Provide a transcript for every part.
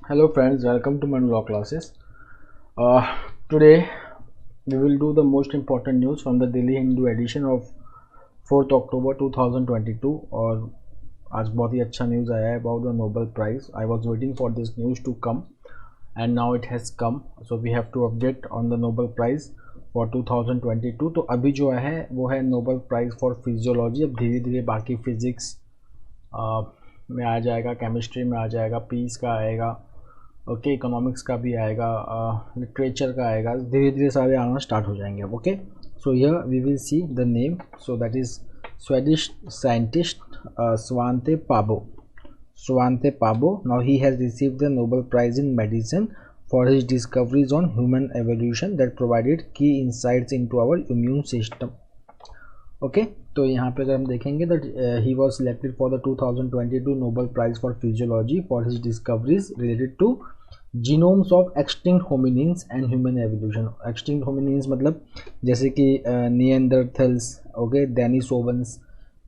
Hello friends, welcome to my law classes. Today we will do the most important news from the Delhi Hindu edition of 4th October 2022 और आज बहुत ही अच्छा news आया है about the Nobel Prize. I was waiting for this news to come and now it has come. So we have to update on the Nobel Prize for 2022. तो अभी जो है वो है Nobel Prize for Physiology. अब धीरे धीरे बाकी फिजिक्स में आ जाएगा, केमिस्ट्री में आ जाएगा, पीस का आएगा, ओके इकोनॉमिक्स का भी आएगा, लिटरेचर का आएगा, धीरे धीरे सारे आना स्टार्ट हो जाएंगे अब. Okay, so here we will see the name. So that is Swedish scientist Svante Pabo. Svante Pabo. Now he has received the Nobel Prize in Medicine for his discoveries on human evolution that provided key insights into our immune system. Okay तो यहाँ पे अगर हम देखेंगे that he was selected for the 2022 Nobel prize for physiology for his discoveries related to genomes of extinct hominins and human evolution. Extinct hominins मतलब जैसे कि Neanderthals, okay, Denisovans.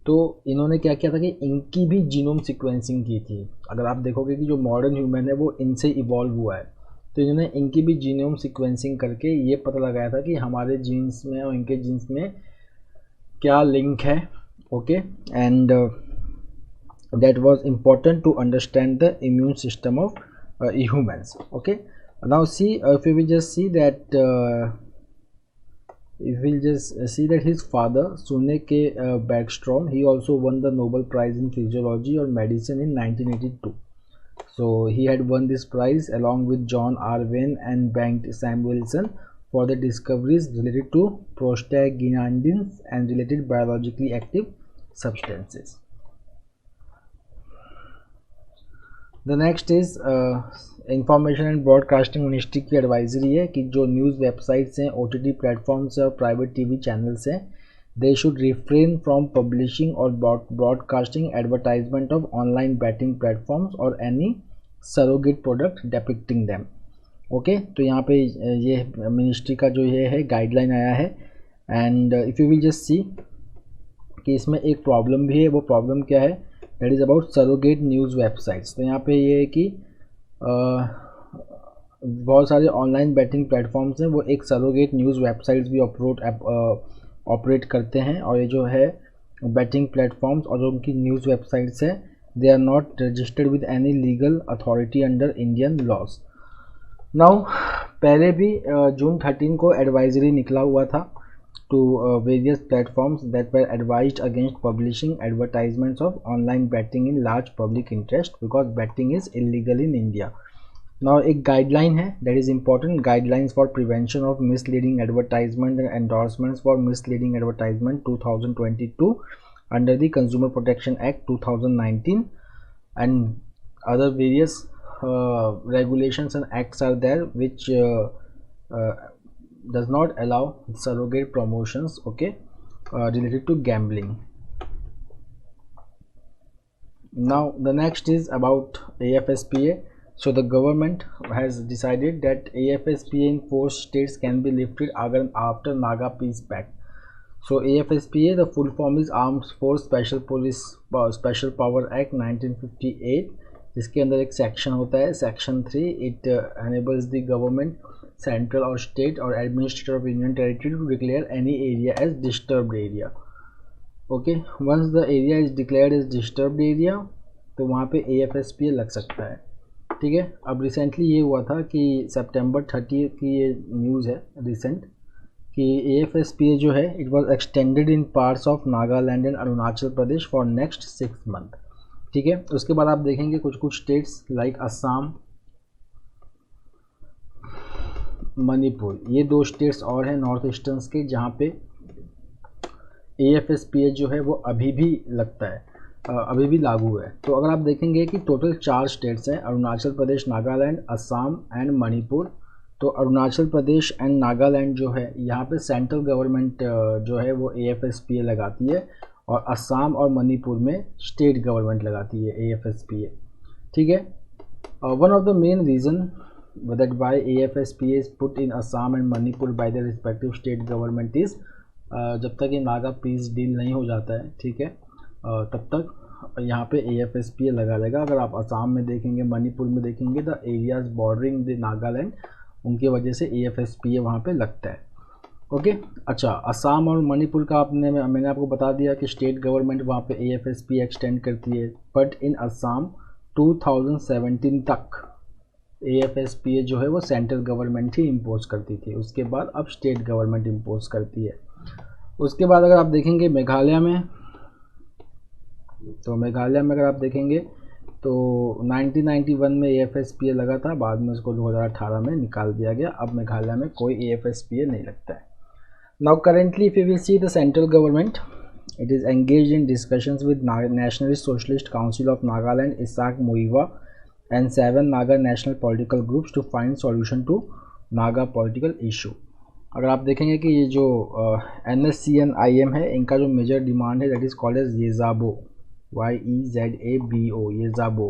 तो इन्होंने क्या किया था कि इनकी भी जीनोम सिक्वेंसिंग की थी. अगर आप देखोगे कि जो मॉडर्न ह्यूमन है वो इनसे इवॉल्व हुआ है, तो इन्होंने इनकी भी जीनोम सिक्वेंसिंग करके ये पता लगाया था कि हमारे जीन्स में और इनके जीन्स में क्या लिंक है. Okay, and that was important to understand the immune system of humans. Okay, now see if we just see that his father Suneke Bergstrom, he also won the Nobel Prize in Physiology or Medicine in 1982. So he had won this prize along with John R. Wayne and Bengt Samuelson for the discoveries related to prostaglandins and related biologically active substances. The next is information and broadcasting ministry की advisory है कि जो news websites हैं, OTT platforms और private TV channels हैं, they should refrain from publishing और broadcasting advertisement of online betting platforms और any surrogate product depicting them. Okay, तो यहाँ पे ये मिनिस्ट्री का जो ये है गाइडलाइन आया है. And if you will just सी कि इसमें एक प्रॉब्लम भी है. वो प्रॉब्लम क्या है? That is about surrogate news websites. तो यहाँ पे ये है कि बहुत सारे ऑनलाइन बैटिंग प्लेटफॉर्म्स हैं, वो एक सरोगेट न्यूज़ वेबसाइट्स भी ऑपरेट करते हैं. और ये जो है बैटिंग प्लेटफॉर्म्स और जो उनकी न्यूज़ वेबसाइट्स हैं, they are not registered with any legal authority under Indian laws. Now पहले भी जून 13 को एडवाइजरी निकला हुआ था to various platforms that were advised against publishing advertisements of online betting in large public interest because betting is illegal in India. Now एक guideline है, that is important, guidelines for prevention of misleading advertisement and endorsements for misleading advertisement 2022 under the Consumer Protection Act 2019 and other various regulations and acts are there which does not allow surrogate promotions, okay, related to gambling. Now the next is about AFSPA. So the government has decided that AFSPA in 4 states can be lifted after Naga Peace Pact. So AFSPA, the full form is Armed Force Special Power Act 1958. जिसके अंदर एक section होता है, section 3. It enables the government, central और state और administrator of union territory to declare any area as disturbed area. Okay, once the area is declared as disturbed area तो वहाँ पे AFSPA लग सकता है. ठीक है, अब रिसेंटली ये हुआ था कि सितंबर 30 की ये न्यूज़ है रिसेंट कि AFSPA जो है it was extended in parts of Nagaland and Arunachal Pradesh for next 6 month. ठीक है, उसके बाद आप देखेंगे कुछ स्टेट्स लाइक असम, मणिपुर, ये 2 स्टेट्स और हैं नॉर्थ ईस्टर्न्स के जहाँ पे AFSPA जो है वो अभी भी लगता है, अभी भी लागू है. तो अगर आप देखेंगे कि टोटल 4 स्टेट्स हैं, अरुणाचल प्रदेश, नागालैंड, असम एंड मणिपुर. तो अरुणाचल प्रदेश एंड नागालैंड जो है यहाँ पे सेंट्रल गवर्नमेंट जो है वो AFSPA लगाती है और असम और मणिपुर में स्टेट गवर्नमेंट लगाती है AFSPA. ठीक है, one of the main reason that why AFSPA is put in Assam and Manipur by the respective state government is जब तक ये नागा पीस डील नहीं हो जाता है, ठीक है, तब तक यहाँ पे AFSPA लगा रहेगा। अगर आप असम में देखेंगे, मणिपुर में देखेंगे, the areas bordering the Nagaland, उनकी वजह से AFSPA वहाँ पे लगता है। ओके, अच्छा, असम और मणिपुर का मैंने आपको बता दिया कि स्टेट गवर्नमेंट वहाँ पे AFSPA एक्सटेंड करती है, बट इन असम 2017 तक AFSPA जो है वो सेंट्रल गवर्नमेंट ही इम्पोज करती थी, उसके बाद अब स्टेट गवर्नमेंट इम्पोज करती है। उसके बाद अगर आप देखेंगे मेघालय में, तो मेघालय में अगर आप देखेंगे तो 1991 में AFSPA लगा था, बाद में उसको 2018 में निकाल दिया गया। अब मेघालय में कोई AFSPA नहीं लगता है। Now currently if you will see the central government, it is engaged in discussions with Nationalist Socialist Council of Nagaland, Isaac Muiwa, and 7 Naga national political groups to find solution to Naga political issue। अगर आप देखेंगे कि ये जो NSCN-IM है, इनका जो major demand है that is called as Yezabo, YEZABO, Yezabo.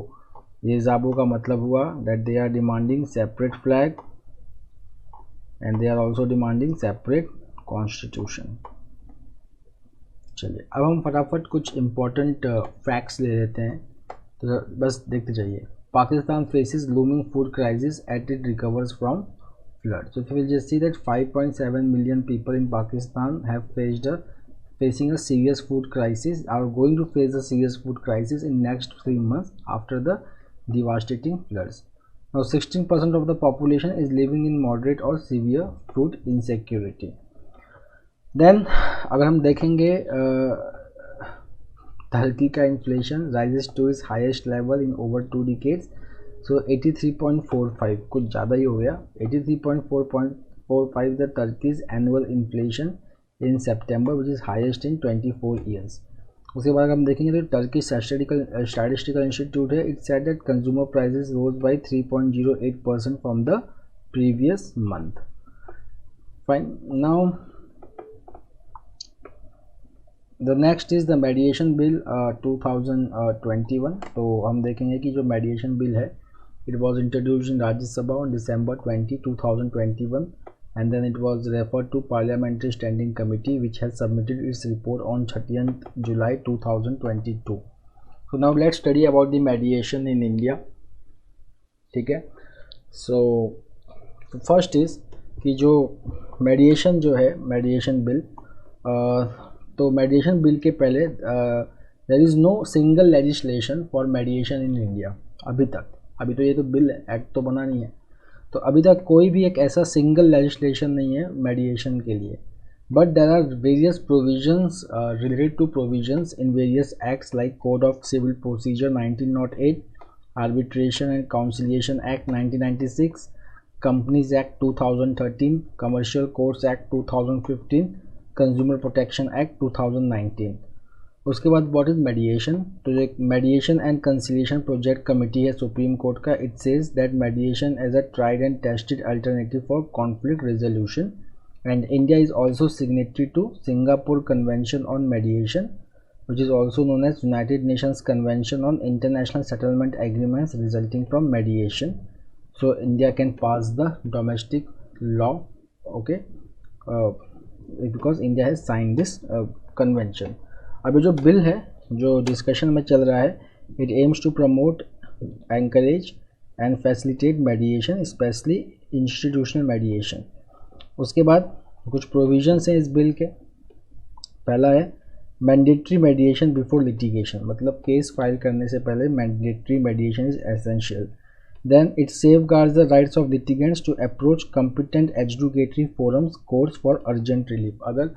Yezabo का मतलब हुआ that they are demanding separate flag and they are also demanding separate constitution. चलिए अब हम फटाफट कुछ इम्पोर्टेंट फैक्ट्स ले लेते हैं, तो बस देखते जाइए। Pakistan faces looming food crisis at it recovers from flood. So if you will just see that 5.7 million people in Pakistan have facing a serious food crisis, are going to face a serious food crisis in next 3 months after the devastating floods. Now 16% of the population is living in moderate or severe food insecurity. Then अगर हम देखेंगे Turkey का inflation rises to its highest level in over 2 decades. So 83.45, कुछ ज़्यादा ही हो गया। 83.45 the Turkey's annual inflation in सितंबर which is highest in 24 years. उसके बाद हम देखेंगे तो टर्की स्टैटिस्टिकल इंस्टीट्यूट है, it said that consumer prices rose by 3.08% from the previous month. Fine, now the next is the mediation bill 2021। तो हम देखेंगे कि जो मेडिएशन बिल है, it was introduced in Rajya Sabha on December 20, 2021, and then it was referred to Parliamentary Standing Committee, which has submitted its report on 30th July 2022. So now let's study about the mediation in India. ठीक है, so first is कि जो mediation जो है, mediation bill, तो mediation bill के पहले there is no single legislation for mediation in India अभी तो ये तो बिल एक्ट तो बना नहीं है, तो अभी तक कोई भी एक ऐसा सिंगल लेजिस्लेशन नहीं है मेडिएशन के लिए। But there are various provisions related to provisions in various acts like code of civil procedure 1908, arbitration and conciliation act 1996, companies act 2013, commercial courts act 2015, consumer protection act 2019। उसके बाद what is mediation, तो एक mediation and conciliation project committee है supreme court का। It says that mediation as a tried and tested alternative for conflict resolution, and India is also signatory to Singapore convention on mediation which is also known as United Nations convention on international settlement agreements resulting from mediation. So India can pass the domestic law, okay, because India has sign this convention. अभी जो bill है जो discussion में चल रहा है, it aims to promote, encourage and facilitate mediation, specially institutional mediation. उसके बाद कुछ प्रोविजंस हैं इस बिल के। पहला है मैंडेटरी मेडिएशन बिफोर लिटिगेशन, मतलब केस फाइल करने से पहले mandatory mediation is essential. Then it safeguards the rights of litigants to approach competent adjudicatory forums courts for urgent relief. अगर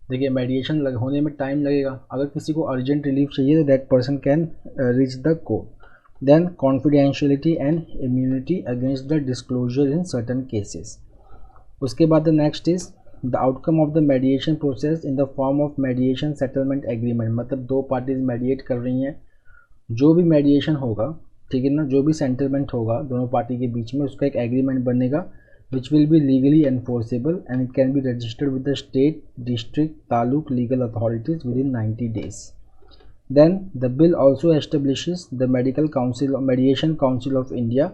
देखिए मेडिएशन होने में टाइम लगेगा, अगर किसी को अर्जेंट रिलीफ चाहिए तो that person can reach the court. Then confidentiality and immunity against the disclosure in certain cases. उसके बाद the next is the outcome of the mediation process in the form of mediation settlement agreement, मतलब दो parties mediate कर रही हैं, जो भी मेडिएशन होगा, ठीक है ना, जो भी सेटलमेंट होगा दोनों पार्टी के बीच में, उसका एक एग्रीमेंट बनेगा which will be legally enforceable and it can be registered with the state, district, taluk legal authorities within 90 days. Then the bill also establishes the Mediation Council of India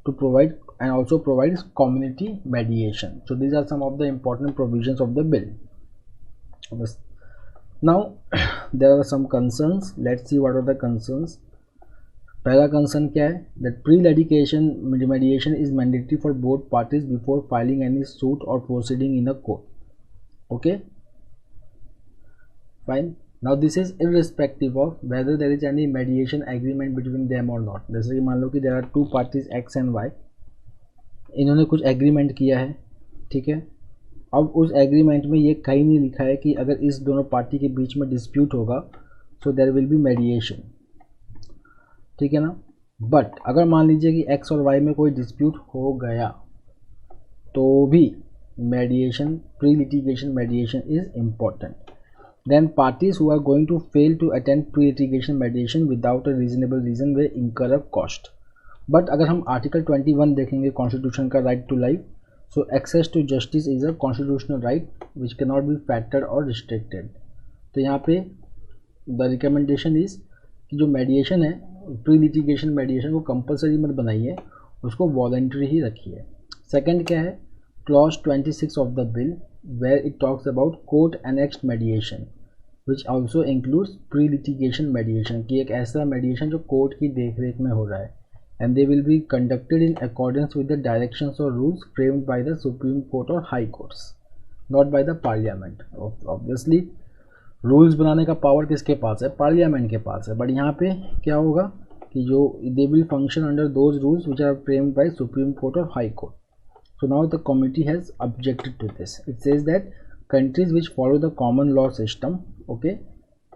to provide and also provides community mediation. So these are some of the important provisions of the bill. Now there are some concerns. Let's see what are the concerns. पहला concern क्या है, that pre litigation mediation is mandatory for both parties before filing any suit or proceeding in a court. Okay, fine. Now this is irrespective of whether there is any mediation agreement between them or not. जैसे कि मान लो कि there are two parties X and Y, इन्होंने कुछ agreement किया है, ठीक है. अब उस एग्रीमेंट में ये कहीं नहीं लिखा है कि अगर इस दोनों पार्टी के बीच में डिस्प्यूट होगा so there will be mediation, ठीक है ना. बट अगर मान लीजिए कि एक्स और वाई में कोई डिस्प्यूट हो गया तो भी mediation, pre litigation mediation is important. Then parties who are going to fail to attend pre litigation mediation without a reasonable reason they incur a cost. But अगर हम आर्टिकल 21 देखेंगे कॉन्स्टिट्यूशन का, right to life, so access to justice is a constitutional right which cannot be fettered or restricted. तो यहाँ पे the recommendation is कि जो mediation है, प्री लिटिगेशन मेडिएशन को कंपलसरी मत बनाइए, उसको वॉलंटरी ही रखिए. सेकंड क्या है, clause 26 of the bill where it talks about court annexed mediation which also includes pre litigation mediation, की एक ऐसा मेडिएशन जो कोर्ट की देखरेख में हो रहा है, and they will be conducted in accordance with the directions or rules framed by the Supreme Court or High Courts, not by the Parliament. Obviously, rules बनाने का पावर किसके पास है, पार्लियामेंट के पास है. बट यहाँ पे क्या होगा कि जो they will function under those rules which are framed by Supreme Court or High Court. So now the committee has objected to this. It says that countries which follow the common law system, okay,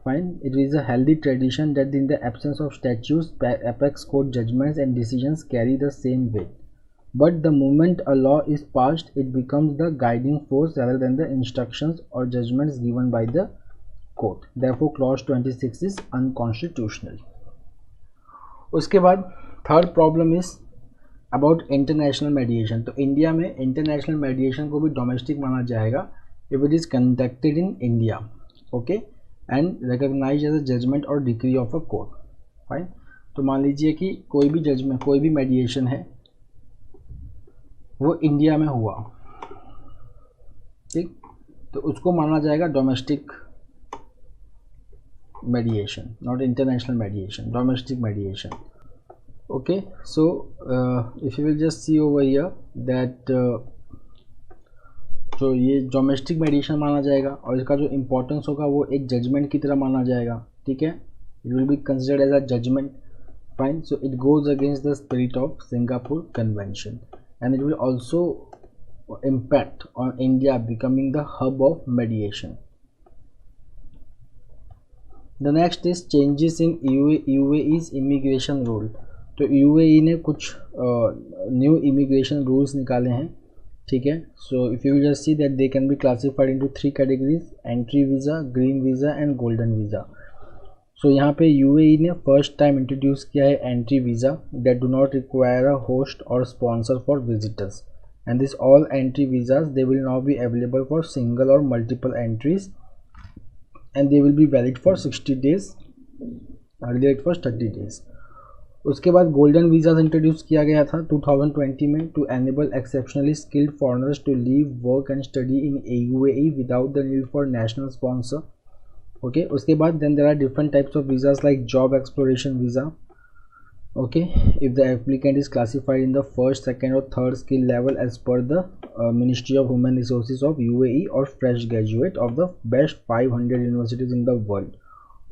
fine, it is a healthy tradition that in the absence of statutes, apex court judgments and decisions carry the same weight. But the moment a law is passed, it becomes the guiding force rather than the instructions or judgments given by the court. Therefore, clause 26 is unconstitutional. उसके बाद third problem is about international मेडिएशन. तो India में international मेडिएशन को भी domestic माना जाएगा if it is conducted in India, okay, and recognise as a judgement और decree of a court. Fine. तो मान लीजिए कि कोई भी जजमेंट, कोई भी मेडिएशन है वो इंडिया में हुआ, ठीक, तो उसको माना जाएगा domestic मेडिएशन, not international मेडिएशन, domestic मेडिएशन. Okay, so if you will just C over here that जो ये डोमेस्टिक मेडिएशन माना जाएगा और इसका जो इम्पोर्टेंस होगा वो एक जजमेंट की तरह माना जाएगा, ठीक है. It will be considered as a judgement. Fine. So it goes against the spirit of Singapore convention and it will also impact on India becoming the hub of mediation. The next is changes in UAE's immigration rule. तो UAE ने कुछ new immigration rules निकाले हैं, ठीक है. So if you just see that they can be classified into 3 categories, entry visa, green visa and golden visa. So यहाँ पे UAE ने फर्स्ट टाइम इंट्रोड्यूस किया है entry visa that do not require a host और sponsor for visitors, and this all entry visas they will now be available for single और multiple entries and they will be valid for 60 days, earlier it was 30 days. उसके बाद golden visas introduce किया गया था 2020 में to enable exceptionally skilled foreigners to live work and study in UAE without the need for national sponsor. Okay, उसके बाद then there are different types of visas like job exploration visa, okay, if the applicant is classified in the first, second और third skill level as per the ministry of human resources of UAE और fresh graduate of the best 500 universities in the world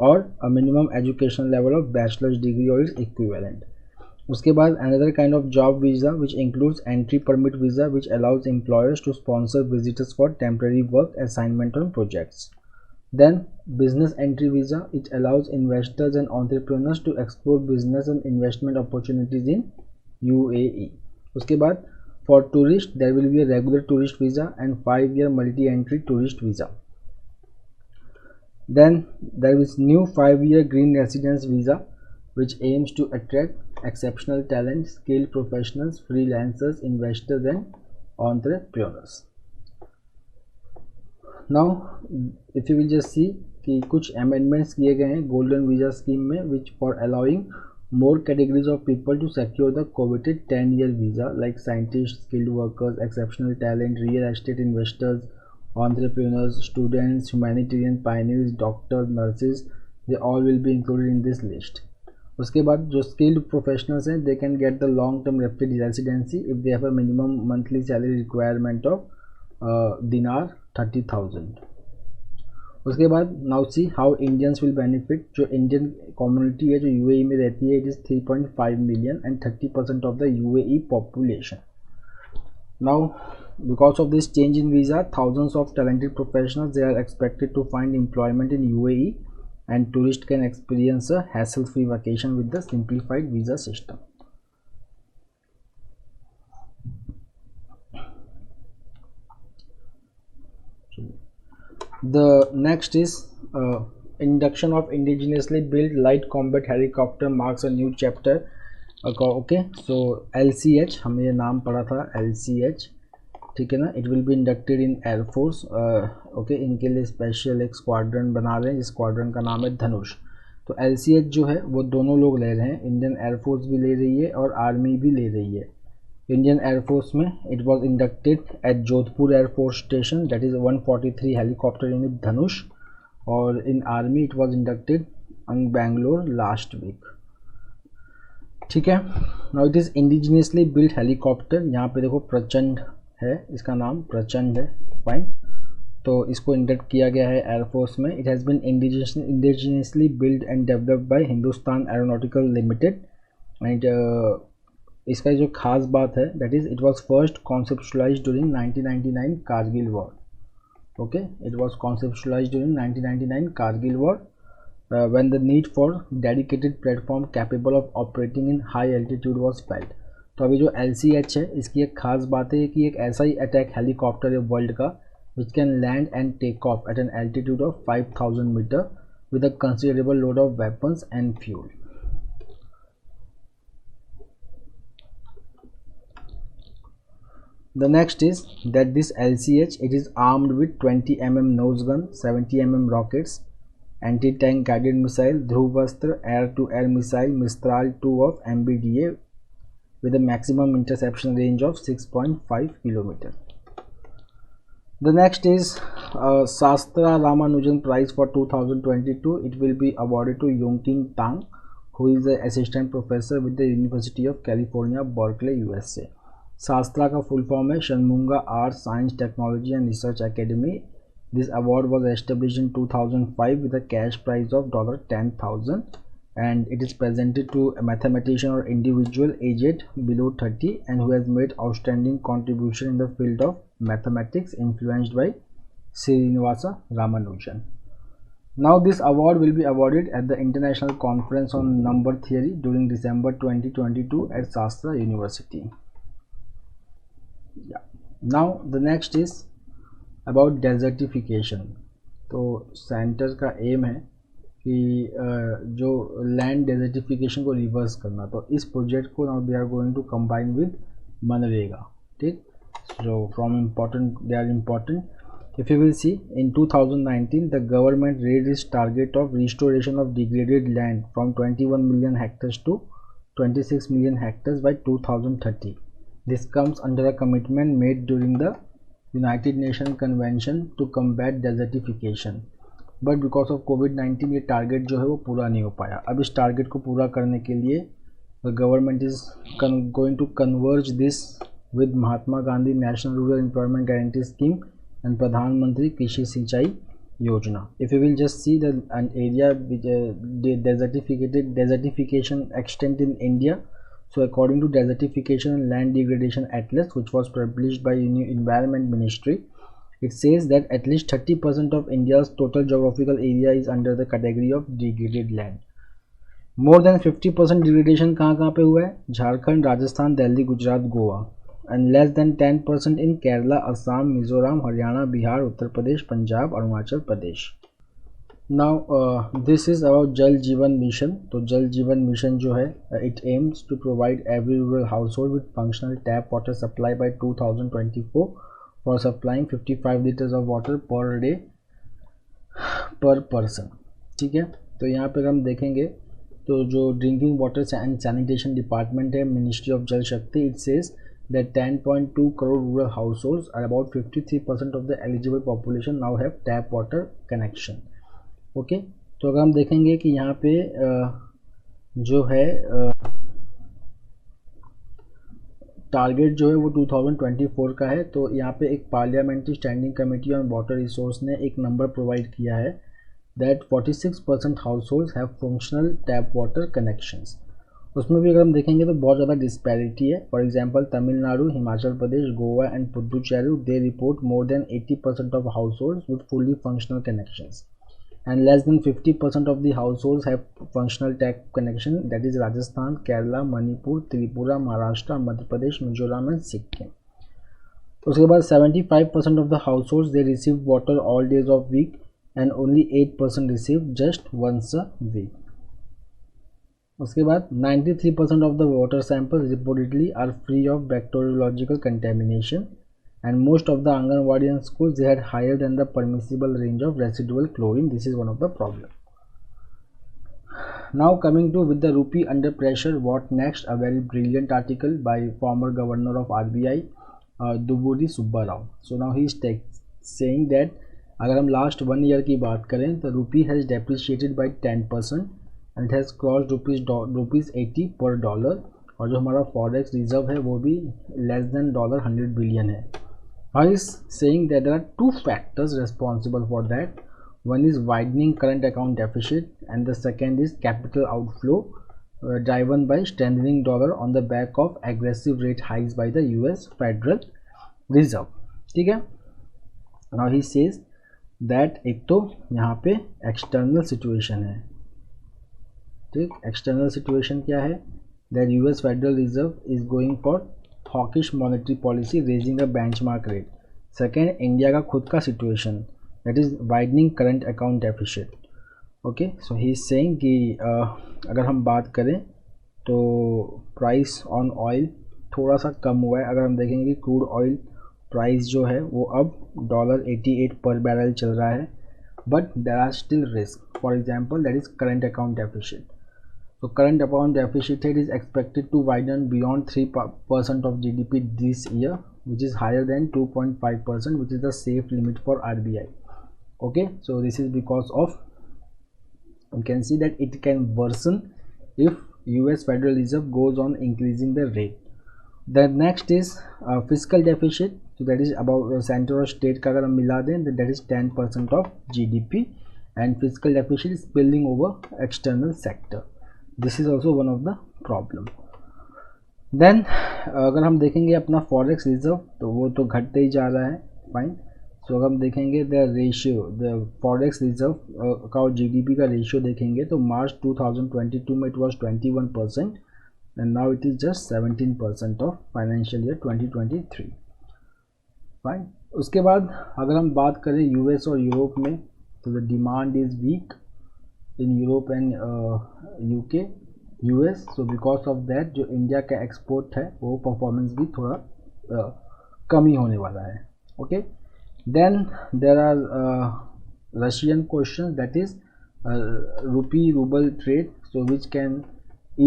or a minimum educational level of bachelor's degree or its equivalent. उसके बाद another kind of job visa which includes entry permit visa which allows employers to sponsor visitors for temporary work assignment on projects. Then business entry visa, it allows investors and entrepreneurs to explore business and investment opportunities in UAE. उसके बाद for tourists there will be a regular tourist visa and 5-year multi-entry tourist visa. Then there is new 5-year green residence visa which aims to attract exceptional talent, skilled professionals, freelancers, investors and entrepreneurs. Now if you will just see कि कुछ amendments किए गए हैं golden visa scheme में which for allowing more categories of people to secure the coveted 10-year visa like scientists, skilled workers, exceptional talent, real estate investors, entrepreneurs, students, humanitarian pioneers, doctors, nurses, they all will be included in this list. उसके बाद जो skilled professionals हैं, they can get the long-term residency if they have a minimum monthly salary requirement of dinar 30,000. उसके बाद now see how Indians will benefit. जो Indian community है जो UAE में रहती है, it is 3.5 million and 30% of the UAE population. Now because of this change in visa, thousands of talented professionals, they are expected to find employment in UAE, and tourists can experience a hassle-free vacation with the simplified visa system. The next is induction of indigenously built light combat helicopter marks a new chapter. Okay, so LCH, हमें ये नाम पढ़ा था LCH, ठीक है ना. It will B inducted in air force. Okay, इनके लिए स्पेशल एक स्क्वाड्रन बना रहे हैं, जिस स्क्वाड्रन का नाम है धनुष. तो LCH जो है वो दोनों लोग ले रहे हैं, इंडियन एयरफोर्स भी ले रही है और आर्मी भी ले रही है. इंडियन एयरफोर्स में it was inducted at Jodhpur air force station, that is 143 helicopter unit Dhanush. और in army it was inducted in Bangalore last week. ठीक है. Now it is indigenously built helicopter. यहाँ पे देखो प्रचंड है, इसका नाम प्रचंड है. फाइन. तो इसको इंडक्ट किया गया है एयरफोर्स में. It has been indigenously build and developed by Hindustan aeronautical limited. And इसका जो खास बात है that is it was first conceptualised during 1999 Kargil war. Okay, it was conceptualised during 1999 Kargil war when the need for dedicated platform capable of operating in high altitude was felt. तो अभी जो LCH है, इसकी एक खास बात है कि एक ऐसा ही अटैक हेलीकॉप्टर है वर्ल्ड का which can land and take off at an altitude of 5,000 meter with a considerable load of weapons and fuel. The next is that this LCH, it is armed with 20 mm nose gun, 70 mm rockets, anti-tank guided missile Dhruvastra, air-to-air missile Mistral 2 of MBDA with a maximum interception range of 6.5 km. The next is Sastra Ramanujan Prize for 2022. It will be awarded to Yongking Tang, who is the assistant professor with the University of California, Berkeley, USA. Sastra का full form है Shanmunga Arts, Science, Technology and Research Academy. This award was established in 2005 with a cash prize of $10,000, and it is presented to a mathematician or individual aged below 30 and who has made outstanding contribution in the field of mathematics influenced by Srinivasa Ramanujan. Now this award will be awarded at the International Conference on Number Theory during December 2022 at Sastra University. Yeah. Now the next is about desertification. तो centre का M है कि जो land desertification को reverse करना. तो इस project को now they are going to combine with MNREGA. ठीक. So from important they are important. If you will see in 2019 the government raised is target of restoration of degraded land from 21 million hectares to 26 million hectares by 2030. This comes under a commitment made during the united nation convention to combat desertification. But because of कोविड-19 ये target जो है वो पूरा नहीं हो पाया. अब इस टारगेट को पूरा करने के लिए the government is going to converge this with Mahatma Gandhi national rural employment guarantee scheme and Pradhan Mantri Krishi Sinchai Yojana. If you will just see the area desertification extent in India. So according to Desertification and Land Degradation Atlas, which was published by Environment Ministry, it says that at least 30% of India's total geographical area is under the category of degraded land. More than 50% degradation कहाँ पे हुआ है? Jharkhand, Rajasthan, Delhi, Gujarat, Goa. And less than 10% in Kerala, Assam, Mizoram, Haryana, Bihar, Uttar Pradesh, Punjab, Arunachal Pradesh. Now this is about जल जीवन mission. तो जल जीवन mission जो है it aims to provide every rural household with functional tap water supply by 2024 for supplying 55 liters of water per day per person. ठीक है. तो यहाँ पर हम देखेंगे तो जो drinking water and sanitation department है मिनिस्ट्री ऑफ जल शक्ति, it says that 10.2 crore rural households are about 53% of the eligible population now have tap water connection. Okay, तो अगर हम देखेंगे कि यहाँ पे जो है टारगेट जो है वो 2024 का है, तो यहाँ पे एक parliamentary standing committee on water resource ने एक नंबर प्रोवाइड किया है that 46% households have functional tap water connections. उसमें भी अगर हम देखेंगे तो बहुत ज़्यादा डिस्पैरिटी है। For example Tamil Nadu, Himachal Pradesh, Goa and Puducherry they report more than 80% of households with fully functional connections and less than 50% of the households have functional tap connection, that is Rajasthan, Kerala, Manipur, Tripura, Maharashtra, Madhya Pradesh, Mizoram and Sikkim. उसके बाद 75% of the households they receive water all days of week and only 8% receive just once a week. उसके बाद 93% of the water samples reportedly are free of bacteriological contamination. And most of the Anganwadi and schools they had higher than the permissible range of residual chlorine. This is one of the problem. Now coming to with the rupee under pressure, what next? A very brilliant article by former governor of RBI, Duburi Subba Rao. So now he is saying that अगर हम last 1 year की बात करें तो rupee has depreciated by 10% and it has crossed rupees 80 per dollar, और जो हमारा forex reserve है वो भी less than $100 billion है. He is saying that there are two factors responsible for that. One is widening current account deficit and the second is capital outflow driven by strengthening dollar on the back of aggressive rate hikes by the US Federal Reserve. ठीक है, now he says that एक तो यहाँ पे external situation है, ठीक, external situation क्या है, that US Federal Reserve is going for hawkish monetary policy raising a benchmark rate. Second, India का खुद का situation that is widening current account deficit. Okay, so he is saying कि अगर हम बात करें तो price on oil थोड़ा सा कम हुआ है। अगर हम देखेंगे क्रूड ऑयल प्राइस जो है वो अब $88 पर बैरल चल रहा है, but there are still risk. For example that is current account deficit. So current account deficit is expected to widen beyond 3% of GDP this year, which is higher than 2.5%, which is the safe limit for RBI. Okay, so this is because of, you can see that it can worsen if US Federal Reserve goes on increasing the rate. The next is fiscal deficit. So that is about center और state का अगर हम मिला दें that is 10% of GDP, and fiscal deficit is spilling over external sector. This is also one of the problem. Then अगर हम देखेंगे अपना फॉरेक्स रिजर्व तो वो तो घटते ही जा रहा है, फाइन। सो अगर हम देखेंगे the ratio, the forex reserve का और जीडीपी का रेशियो देखेंगे तो मार्च 2022 में it was 21% and now it is just 17% of financial year 2023, fine. उसके बाद अगर हम बात करें यूएस और यूरोप में तो the demand is week in Europe and UK, US. So because of that जो इंडिया का एक्सपोर्ट है वो परफॉर्मेंस भी थोड़ा कम ही होने वाला है। Okay, then there are Russian question that is rupee rouble trade, so which can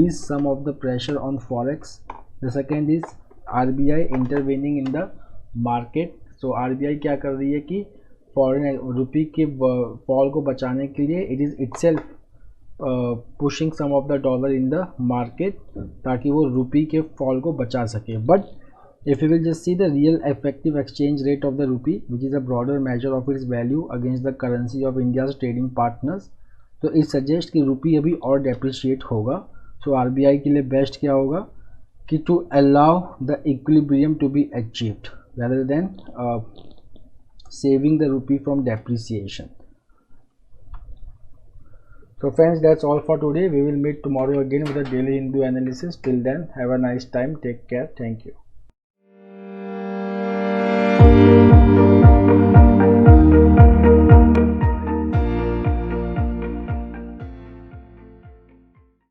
ease some of the pressure on forex. The second is RBI intervening in the market. So RBI क्या कर रही है कि foreign रुपी के fall को बचाने के लिए it is itself pushing some of the dollar in the market ताकि वो रुपी के फॉल को बचा सके। But if you will just see the real effective exchange rate of the rupee which is a broader measure of its value against the currency of India's trading partners, तो it suggest कि rupee अभी और depreciate होगा। So RBI के लिए best क्या होगा कि to allow the equilibrium to be achieved rather than saving the rupee from depreciation. So friends, that's all for today. We will meet tomorrow again with a daily Hindu analysis. Till then, have a nice time. Take care. Thank you.